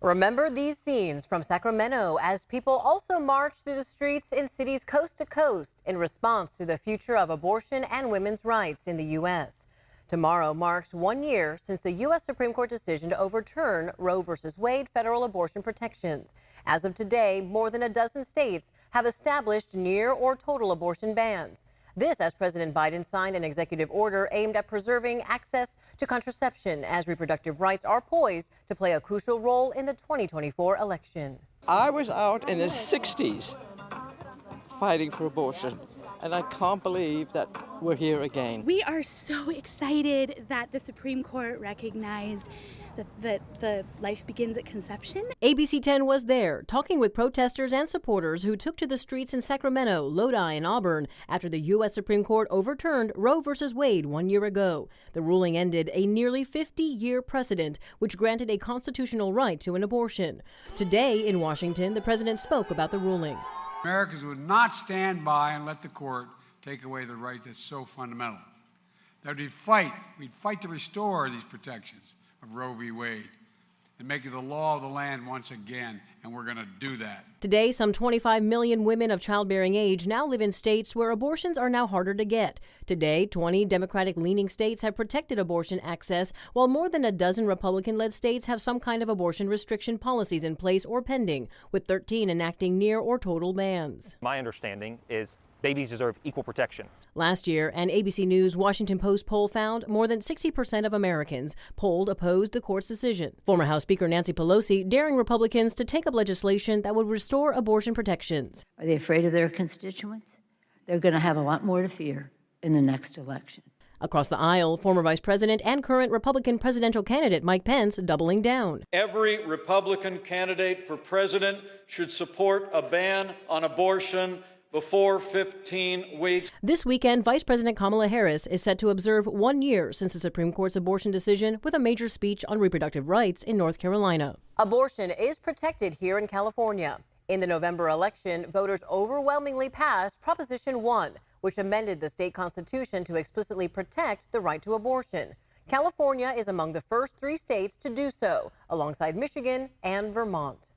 Remember these scenes from Sacramento as people also marched through the streets in cities coast to coast in response to the future of abortion and women's rights in the U.S. Tomorrow marks 1 year since the U.S. Supreme Court decision to overturn Roe v. Wade federal abortion protections. As of today, more than a dozen states have established near or total abortion bans. This as President Biden signed an executive order aimed at preserving access to contraception as reproductive rights are poised to play a crucial role in the 2024 election. I was out in the 60s fighting for abortion, and I can't believe that we're here again. We are so excited that the Supreme Court recognized that the life begins at conception. ABC 10 was there, talking with protesters and supporters who took to the streets in Sacramento, Lodi, and Auburn after the U.S. Supreme Court overturned Roe v. Wade 1 year ago. The ruling ended a nearly 50-year precedent, which granted a constitutional right to an abortion. Today in Washington, the president spoke about the ruling. Americans would not stand by and let the court take away the right that's so fundamental. That we'd fight to restore these protections of Roe v. Wade and make it the law of the land once again, and we're going to do that. Today, some 25 million women of childbearing age now live in states where abortions are now harder to get. Today, 20 Democratic-leaning states have protected abortion access, while more than a dozen Republican-led states have some kind of abortion restriction policies in place or pending, with 13 enacting near or total bans. My understanding is babies deserve equal protection. Last year, an ABC News Washington Post poll found more than 60% of Americans polled opposed the court's decision. Former House Speaker Nancy Pelosi daring Republicans to take up legislation that would restore abortion protections. Are they afraid of their constituents? They're going to have a lot more to fear in the next election. Across the aisle, former Vice President and current Republican presidential candidate Mike Pence doubling down. Every Republican candidate for president should support a ban on abortion before 15 weeks. This weekend, Vice President Kamala Harris is set to observe 1 year since the Supreme Court's abortion decision with a major speech on reproductive rights in North Carolina. Abortion is protected here in California. In the November election, voters overwhelmingly passed Proposition 1, which amended the state constitution to explicitly protect the right to abortion. California is among the first 3 states to do so, alongside Michigan and Vermont.